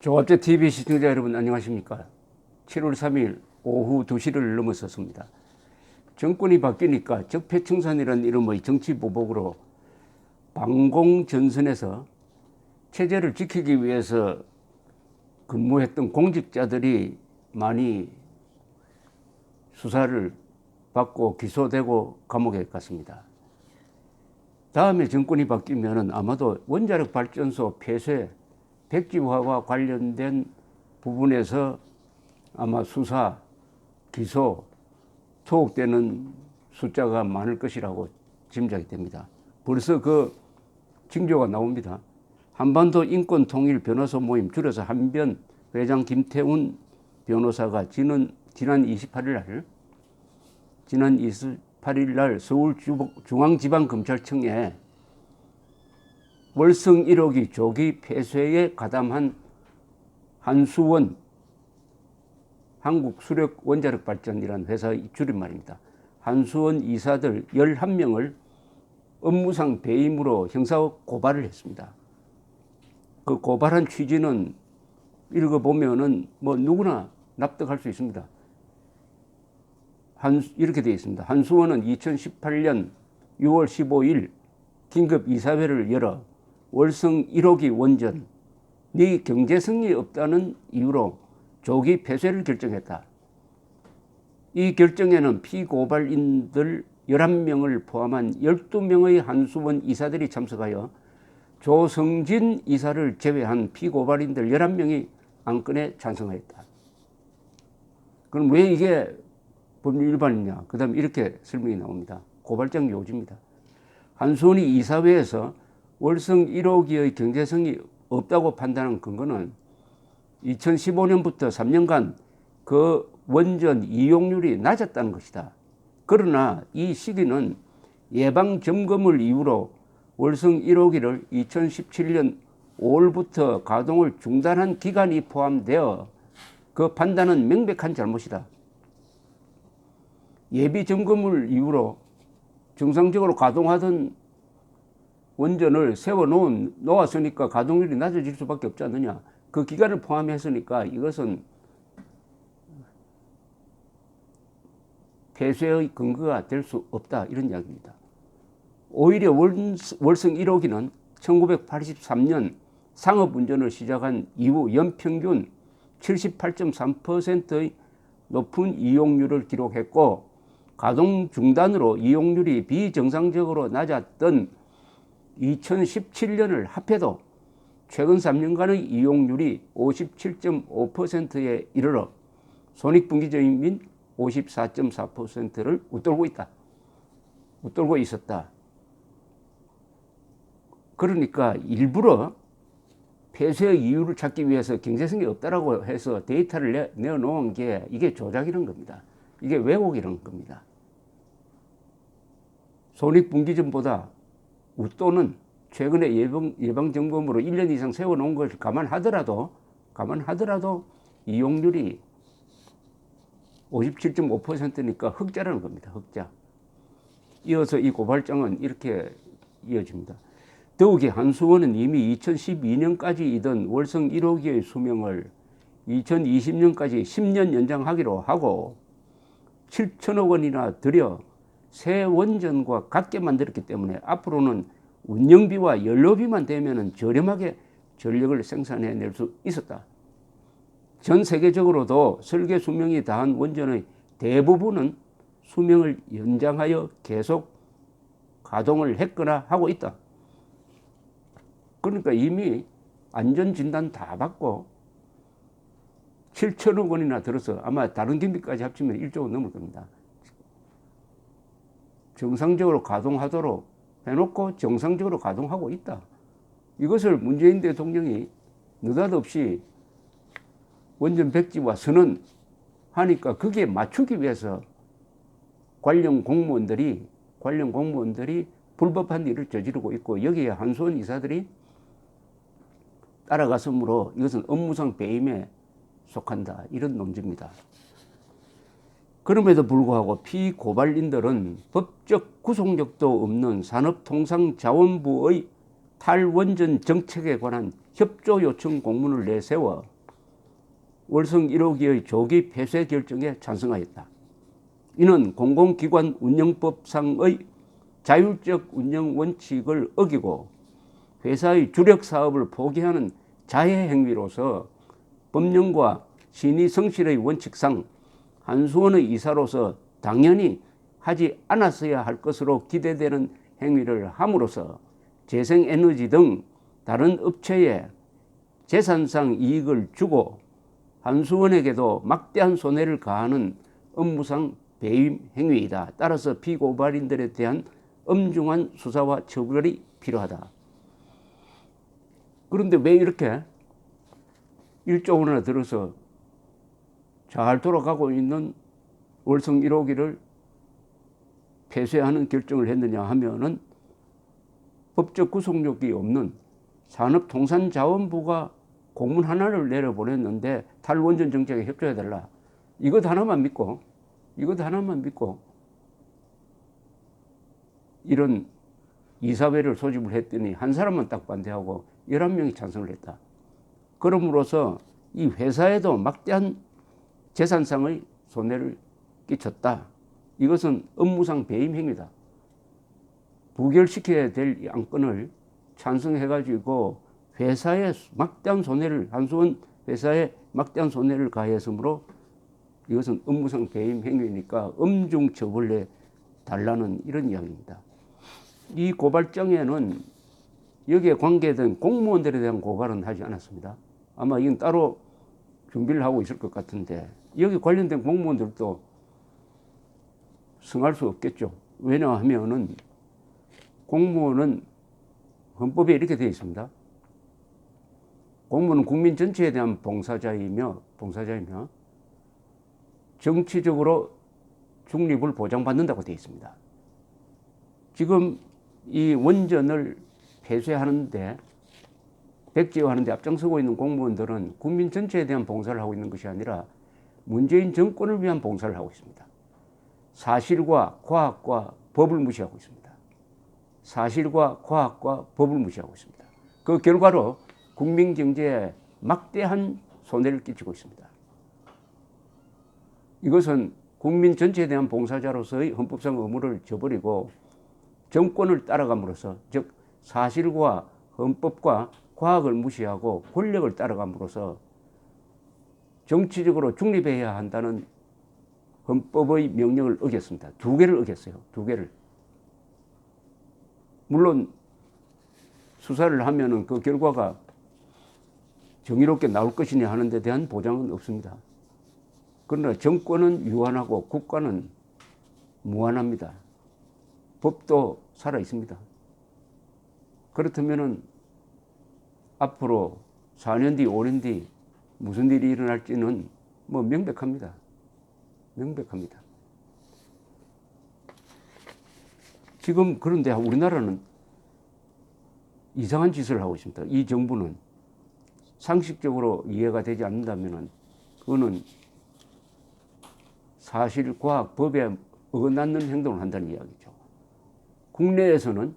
조합제 TV 시청자 여러분 안녕하십니까? 7월 3일 오후 2시를 넘어섰습니다. 정권이 바뀌니까 적폐청산이라는 이름의 정치보복으로 방공전선에서 체제를 지키기 위해서 근무했던 공직자들이 많이 수사를 받고 기소되고 감옥에 갔습니다. 다음에 정권이 바뀌면 아마도 원자력 발전소 폐쇄 백지화와 관련된 부분에서 아마 수사, 기소, 투옥되는 숫자가 많을 것이라고 짐작이 됩니다. 벌써 그 징조가 나옵니다. 한반도 인권통일 변호사 모임 줄여서 한변 회장 김태훈 변호사가 지난 28일 날 서울중앙지방검찰청에 월성 1호기 조기 폐쇄에 가담한 한수원 한국수력원자력발전이라는 회사의 줄임말입니다. 한수원 이사들 11명을 업무상 배임으로 형사 고발을 했습니다. 그 고발한 취지는 읽어보면은 뭐 누구나 납득할 수 있습니다. 이렇게 되어 있습니다. 한수원은 2018년 6월 15일 긴급 이사회를 열어 월성 1호기 원전이 경제성이 없다는 이유로 조기 폐쇄를 결정했다. 이 결정에는 피고발인들 11명을 포함한 12명의 한수원 이사들이 참석하여 조성진 이사를 제외한 피고발인들 11명이 안건에 찬성하였다. 그럼 왜 이게 법률 위반이냐? 그 다음에 이렇게 설명이 나옵니다. 고발장 요지입니다. 한수원이 이사회에서 월성 1호기의 경제성이 없다고 판단한 근거는 2015년부터 3년간 그 원전 이용률이 낮았다는 것이다. 그러나 이 시기는 예방 점검을 이유로 월성 1호기를 2017년 5월부터 가동을 중단한 기간이 포함되어 그 판단은 명백한 잘못이다. 예비 점검을 이유로 정상적으로 가동하던 원전을 놓았으니까 가동률이 낮아질 수밖에 없지 않느냐. 그 기간을 포함했으니까 이것은 폐쇄의 근거가 될 수 없다. 이런 이야기입니다. 오히려 월성 1호기는 1983년 상업운전을 시작한 이후 연평균 78.3%의 높은 이용률을 기록했고 가동 중단으로 이용률이 비정상적으로 낮았던 2017년을 합해도 최근 3년간의 이용률이 57.5%에 이르러 손익분기점인 54.4%를 웃돌고 있었다. 그러니까 일부러 폐쇄의 이유를 찾기 위해서 경제성이 없다라고 해서 데이터를 내어놓은 게 이게 조작이라는 겁니다. 이게 왜곡이라는 겁니다. 손익분기점보다 웃도는 최근에 예방점검으로 1년 이상 세워놓은 것을 감안하더라도 이용률이 57.5%니까 흑자라는 겁니다. 흑자. 이어서 이 고발장은 이렇게 이어집니다. 더욱이 한수원은 이미 2012년까지 이던 월성 1호기의 수명을 2020년까지 10년 연장하기로 하고 7천억 원이나 들여 새 원전과 같게 만들었기 때문에 앞으로는 운영비와 연료비만 되면 저렴하게 전력을 생산해낼 수 있었다. 전 세계적으로도 설계 수명이 다한 원전의 대부분은 수명을 연장하여 계속 가동을 했거나 하고 있다. 그러니까 이미 안전진단 다 받고 7천억 원이나 들어서 아마 다른 경비까지 합치면 1조 원 넘을 겁니다. 정상적으로 가동하도록 해놓고 정상적으로 가동하고 있다. 이것을 문재인 대통령이 느닷없이 원전 백지화 선언하니까 거기에 맞추기 위해서 관련 공무원들이 불법한 일을 저지르고 있고 여기에 한수원 이사들이 따라갔으므로 이것은 업무상 배임에 속한다. 이런 논지입니다. 그럼에도 불구하고 피고발인들은 법적 구속력도 없는 산업통상자원부의 탈원전 정책에 관한 협조 요청 공문을 내세워 월성 1호기의 조기 폐쇄 결정에 찬성하였다. 이는 공공기관 운영법상의 자율적 운영 원칙을 어기고 회사의 주력 사업을 포기하는 자해 행위로서 법령과 신의 성실의 원칙상 한수원의 이사로서 당연히 하지 않았어야 할 것으로 기대되는 행위를 함으로써 재생에너지 등 다른 업체에 재산상 이익을 주고 한수원에게도 막대한 손해를 가하는 업무상 배임 행위이다. 따라서 피고발인들에 대한 엄중한 수사와 처벌이 필요하다. 그런데 왜 이렇게 1조 원이나 들어서 잘 돌아가고 있는 월성 1호기를 폐쇄하는 결정을 했느냐 하면은 법적 구속력이 없는 산업통상자원부가 공문 하나를 내려보냈는데 탈원전 정책에 협조해달라. 이것 하나만 믿고 이런 이사회를 소집을 했더니 한 사람만 딱 반대하고 11명이 찬성을 했다. 그럼으로써 이 회사에도 막대한 재산상의 손해를 끼쳤다. 이것은 업무상 배임 행위다. 부결시켜야 될 안건을 찬성해가지고 회사에 막대한 손해를, 한수원 회사에 막대한 손해를 가했으므로 이것은 업무상 배임 행위니까 엄중 처벌해 달라는 이런 이야기입니다. 이 고발장에는 여기에 관계된 공무원들에 대한 고발은 하지 않았습니다. 아마 이건 따로 준비를 하고 있을 것 같은데 여기 관련된 공무원들도 승할 수 없겠죠. 왜냐하면은 공무원은 헌법에 이렇게 되어 있습니다. 공무원은 국민 전체에 대한 봉사자이며 정치적으로 중립을 보장받는다고 되어 있습니다. 지금 이 원전을 폐쇄하는데 백지화하는데 앞장서고 있는 공무원들은 국민 전체에 대한 봉사를 하고 있는 것이 아니라 문재인 정권을 위한 봉사를 하고 있습니다. 사실과 과학과 법을 무시하고 있습니다. 사실과 과학과 법을 무시하고 있습니다. 그 결과로 국민 경제에 막대한 손해를 끼치고 있습니다. 이것은 국민 전체에 대한 봉사자로서의 헌법상 의무를 저버리고 정권을 따라감으로써, 즉 사실과 헌법과 과학을 무시하고 권력을 따라감으로써 정치적으로 중립해야 한다는 헌법의 명령을 어겼습니다. 2개를 어겼어요. 2개를. 물론 수사를 하면은 그 결과가 정의롭게 나올 것이냐 하는 데 대한 보장은 없습니다. 그러나 정권은 유한하고 국가는 무한합니다. 법도 살아 있습니다. 그렇다면은 앞으로 4년 뒤, 5년 뒤 무슨 일이 일어날지는 뭐 명백합니다. 지금 그런데 우리나라는 이상한 짓을 하고 있습니다. 이 정부는 상식적으로 이해가 되지 않는다면 그거는 사실, 과학, 법에 어긋나는 행동을 한다는 이야기죠. 국내에서는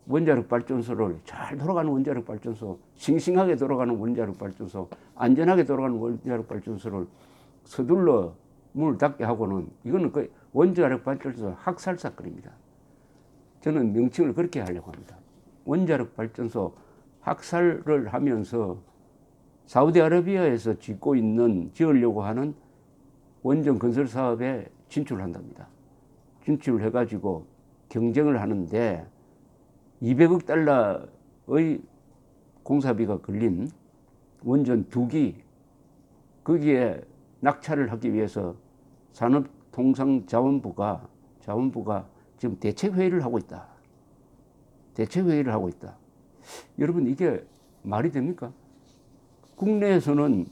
원자력 발전소를 잘 돌아가는 원자력 발전소, 싱싱하게 돌아가는 원자력 발전소, 안전하게 돌아가는 원자력 발전소를 서둘러 문을 닫게 하고는 이거는 거의 원자력 발전소 학살 사건입니다. 저는 명칭을 그렇게 하려고 합니다. 원자력 발전소 학살을 하면서 사우디아라비아에서 지으려고 하는 원전 건설 사업에 진출한답니다. 진출을 해가지고 경쟁을 하는데 200억 달러의 공사비가 걸린 원전 2기, 거기에 낙찰을 하기 위해서 산업통상자원부가 지금 대책회의를 하고 있다. 여러분, 이게 말이 됩니까? 국내에서는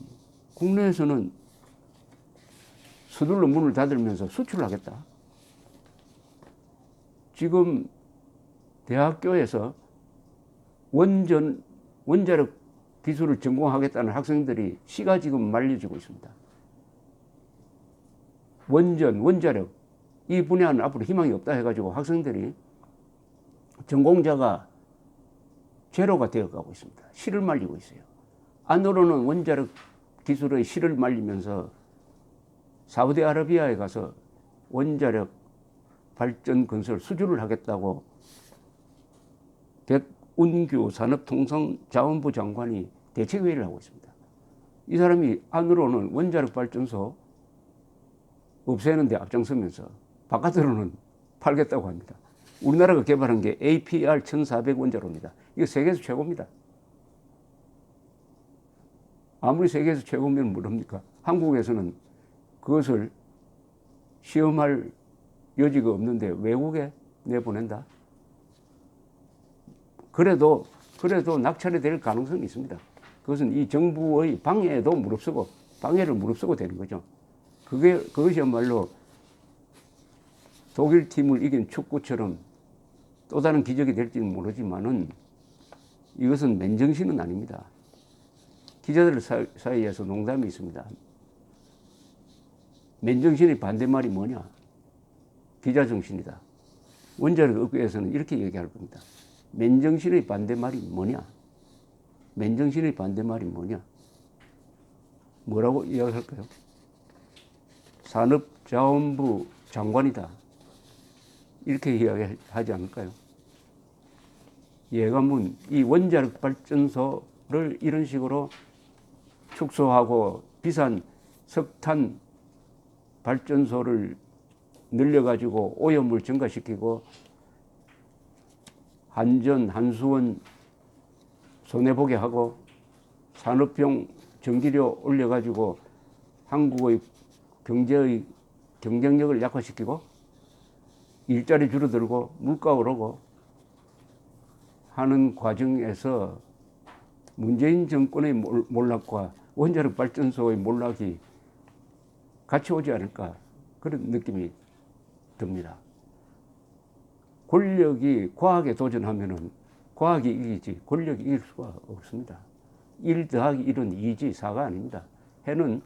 서둘러 문을 닫으면서 수출을 하겠다. 지금 대학교에서 원자력 기술을 전공하겠다는 학생들이 시가 지금 말려지고 있습니다. 원자력 이 분야는 앞으로 희망이 없다 해가지고 학생들이 전공자가 제로가 되어가고 있습니다. 실을 말리고 있어요. 안으로는 원자력 기술의 실을 말리면서 사우디아라비아에 가서 원자력 발전 건설 수주를 하겠다고 백운규 산업통상자원부 장관이 대책회의를 하고 있습니다. 이 사람이 안으로는 원자력 발전소 없애는데 앞장서면서 바깥으로는 팔겠다고 합니다. 우리나라가 개발한 게 APR 1400 원자로입니다. 이거 세계에서 최고입니다. 아무리 세계에서 최고면 모릅니까? 한국에서는 그것을 시험할 여지가 없는데 외국에 내보낸다? 그래도 낙찰이 될 가능성이 있습니다. 그것은 이 정부의 방해를 무릅쓰고 되는 거죠. 그것이야말로 독일 팀을 이긴 축구처럼 또 다른 기적이 될지는 모르지만은 이것은 맨정신은 아닙니다. 기자들 사이에서 농담이 있습니다. 맨정신의 반대말이 뭐냐? 기자정신이다. 원자력 업계에서는 이렇게 얘기할 겁니다. 맨정신의 반대말이 뭐냐? 맨정신의 반대말이 뭐냐? 뭐라고 이야기할까요? 산업자원부 장관이다. 이렇게 이야기하지 않을까요? 예가문 이 원자력 발전소를 이런 식으로 축소하고 비싼 석탄 발전소를 늘려가지고 오염을 증가시키고 한전, 한수원 손해보게 하고 산업용 전기료 올려가지고 한국의 경제의 경쟁력을 약화시키고 일자리 줄어들고 물가 오르고 하는 과정에서 문재인 정권의 몰락과 원자력 발전소의 몰락이 같이 오지 않을까 그런 느낌이 듭니다. 권력이 과학에 도전하면은 과학이 이기지 권력이 이길 수가 없습니다. 1 더하기 1은 2지 4가 아닙니다. 해는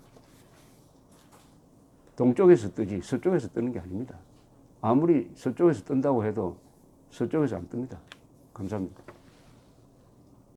동쪽에서 뜨지 서쪽에서 뜨는 게 아닙니다. 아무리 서쪽에서 뜬다고 해도 서쪽에서 안 뜹니다. 감사합니다.